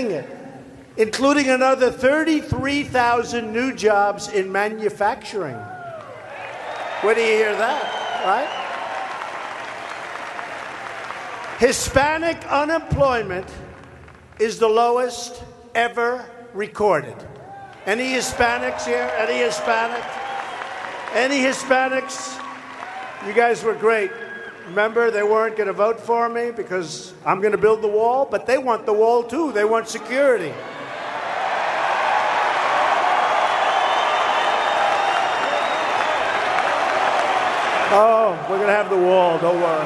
it, including another 33,000 new jobs in manufacturing. Where do you hear that, right? Hispanic unemployment is the lowest ever recorded. Any Hispanics here? Any Hispanics? Any Hispanics? You guys were great. Remember, they weren't going to vote for me because I'm going to build the wall, but they want the wall too. They want security. Oh, we're going to have the wall, don't worry.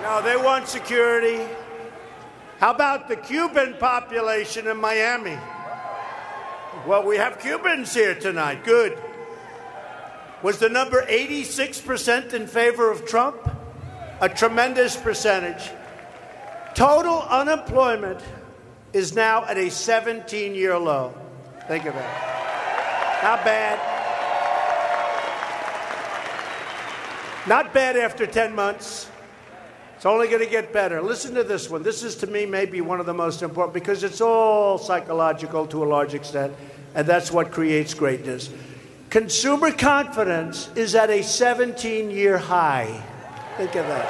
No, they want security. How about the Cuban population in Miami? Well, we have Cubans here tonight. Good. Was the number 86% in favor of Trump? A tremendous percentage. Total unemployment is now at a 17-year low. Think of that. Not bad. Not bad after 10 months. It's only going to get better. Listen to this one. This is, to me, maybe one of the most important because it's all psychological to a large extent, and that's what creates greatness. Consumer confidence is at a 17-year high. Think of that.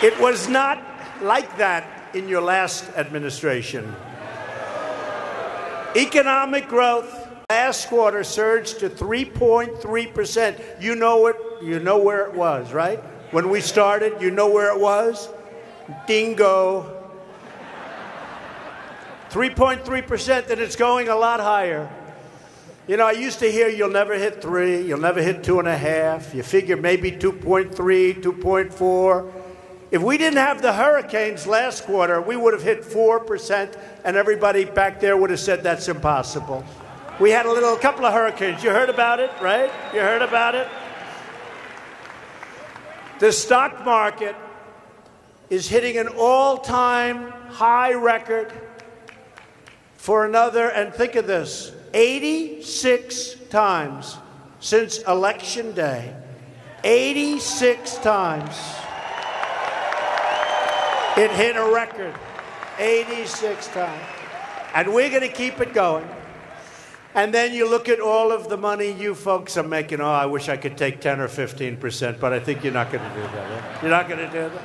It was not like that in your last administration. Economic growth last quarter surged to 3.3%. You know it. You know where it was, right? When we started, you know where it was? Dingo. 3.3%, and it's going a lot higher. You know, I used to hear you'll never hit 3, you'll never hit 2.5. You figure maybe 2.3, 2.4. If we didn't have the hurricanes last quarter, we would have hit 4%, and everybody back there would have said that's impossible. We had a couple of hurricanes. You heard about it, right? You heard about it? The stock market is hitting an all-time high record for another, and think of this, 86 times since Election Day. 86 times. It hit a record. 86 times. And we're going to keep it going. And then you look at all of the money you folks are making. Oh, I wish I could take 10 or 15%, but I think you're not going to do that. Eh? You're not going to do that.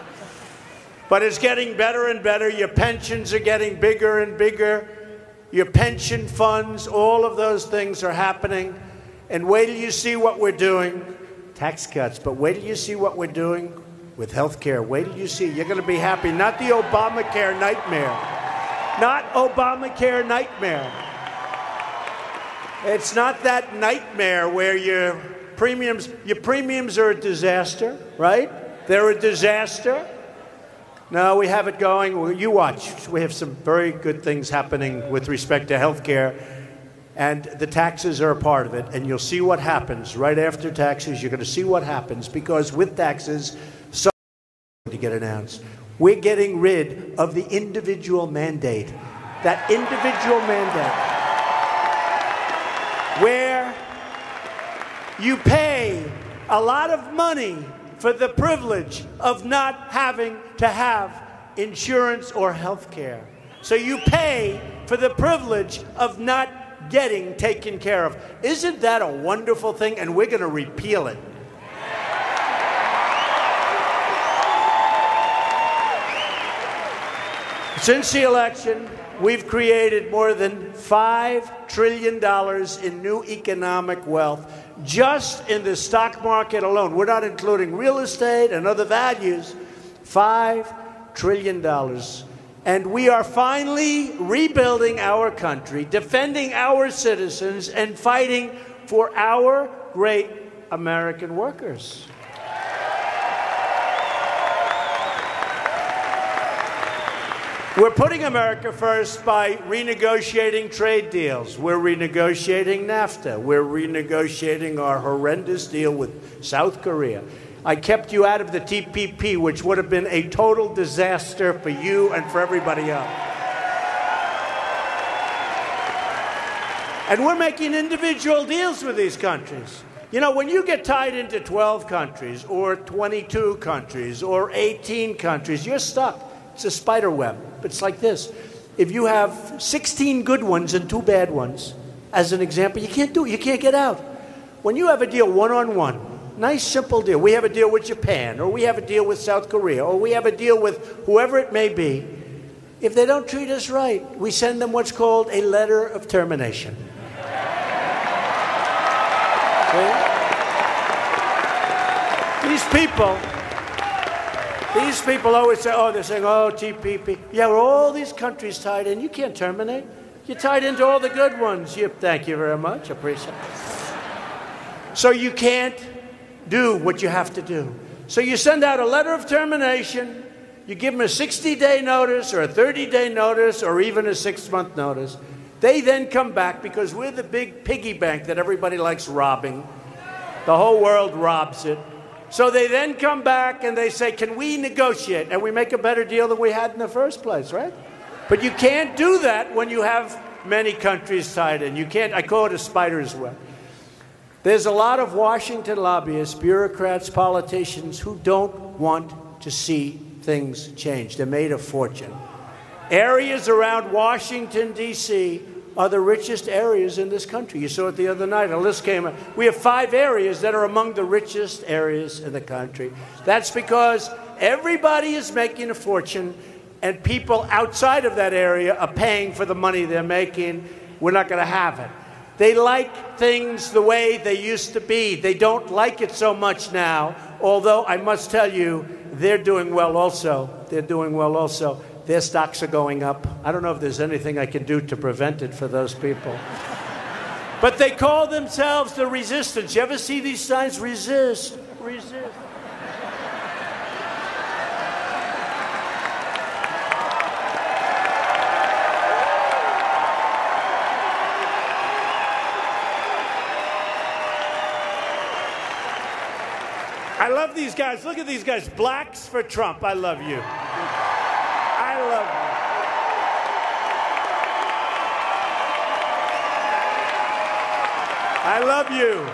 But it's getting better and better. Your pensions are getting bigger and bigger. Your pension funds, all of those things are happening. And wait till you see what we're doing. Tax cuts, but wait till you see what we're doing with health care. Wait till you see. You're going to be happy. Not the Obamacare nightmare. Not Obamacare nightmare. It's not that nightmare where your premiums are a disaster, right? They're a disaster. No, we have it going. You watch. We have some very good things happening with respect to health care, and the taxes are a part of it, and you'll see what happens right after taxes. You're going to see what happens, because with taxes, so to get announced, we're getting rid of the individual mandate. That individual mandate, where you pay a lot of money for the privilege of not having to have insurance or health care. So you pay for the privilege of not getting taken care of. Isn't that a wonderful thing? And we're going to repeal it. Since the election, we've created more than $5 trillion in new economic wealth just in the stock market alone. We're not including real estate and other values. $5 trillion. And we are finally rebuilding our country, defending our citizens, and fighting for our great American workers. We're putting America first by renegotiating trade deals. We're renegotiating NAFTA. We're renegotiating our horrendous deal with South Korea. I kept you out of the TPP, which would have been a total disaster for you and for everybody else. And we're making individual deals with these countries. You know, when you get tied into 12 countries or 22 countries or 18 countries, you're stuck. It's a spider web. It's like this. If you have 16 good ones and 2 bad ones, as an example, you can't do it. You can't get out. When you have a deal one-on-one, nice, simple deal. We have a deal with Japan, or we have a deal with South Korea, or we have a deal with whoever it may be. If they don't treat us right, we send them what's called a letter of termination. These people always say, oh, they're saying, oh, TPP. Yeah, we're all these countries tied in. You can't terminate. You're tied into all the good ones. Thank you very much. Appreciate it. So you can't do what you have to do. So you send out a letter of termination. You give them a 60-day notice or a 30-day notice or even a 6-month notice. They then come back because we're the big piggy bank that everybody likes robbing. The whole world robs it. So they then come back and they say, can we negotiate? And we make a better deal than we had in the first place, right? But you can't do that when you have many countries tied in. You can't, I call it a spider's web. There's a lot of Washington lobbyists, bureaucrats, politicians who don't want to see things change. They're made a fortune. Areas around Washington, D.C. are the richest areas in this country. You saw it the other night. A list came out. We have 5 areas that are among the richest areas in the country. That's because everybody is making a fortune, and people outside of that area are paying for the money they're making. We're not going to have it. They like things the way they used to be. They don't like it so much now, although I must tell you, they're doing well also. They're doing well also. Their stocks are going up. I don't know if there's anything I can do to prevent it for those people. But they call themselves the resistance. You ever see these signs? Resist, resist. I love these guys. Look at these guys. Blacks for Trump. I love you. I love you. I love you.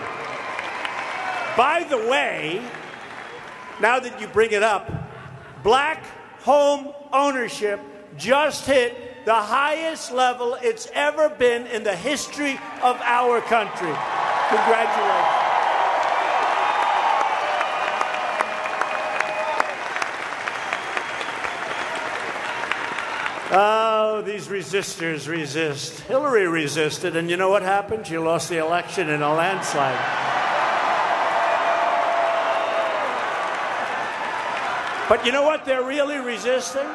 By the way, now that you bring it up, black home ownership just hit the highest level it's ever been in the history of our country. Congratulations. Oh, these resistors resist. Hillary resisted, and you know what happened? She lost the election in a landslide. But you know what they're really resisting?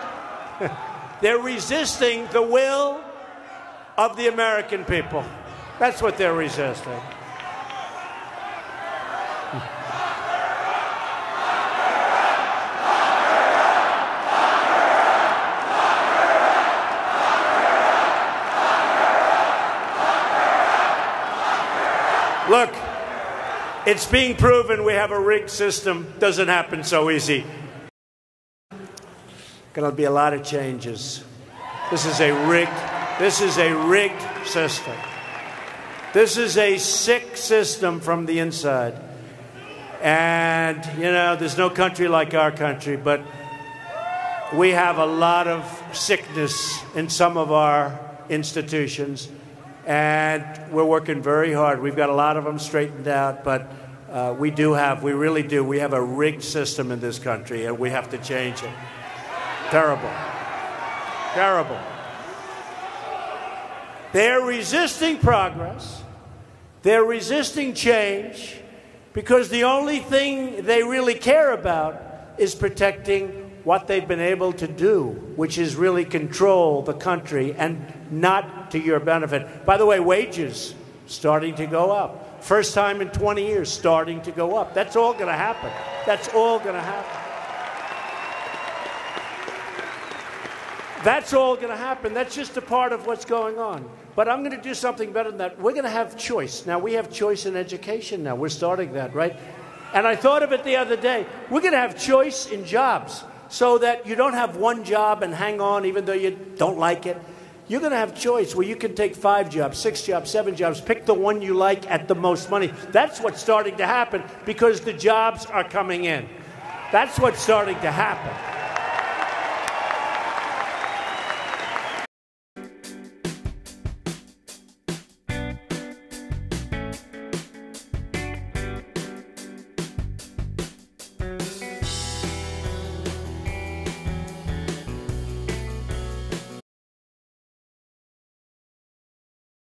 They're resisting the will of the American people. That's what they're resisting. Look, it's being proven we have a rigged system. Doesn't happen so easy. Going to be a lot of changes. This is a rigged system. This is a sick system from the inside. And, you know, there's no country like our country, but we have a lot of sickness in some of our institutions. And we're working very hard. We've got a lot of them straightened out, but we really do. We have a rigged system in this country, and we have to change it. Terrible. Terrible. They're resisting progress. They're resisting change because the only thing they really care about is protecting what they've been able to do, which is really control the country and not to your benefit. By the way, wages starting to go up. First time in 20 years, starting to go up. That's all going to happen. That's all going to happen. That's all going to happen. That's just a part of what's going on. But I'm going to do something better than that. We're going to have choice. Now, we have choice in education now. We're starting that, right? And I thought of it the other day. We're going to have choice in jobs so that you don't have one job and hang on even though you don't like it. You're going to have choice where you can take 5 jobs, 6 jobs, 7 jobs, pick the one you like at the most money. That's what's starting to happen because the jobs are coming in. That's what's starting to happen.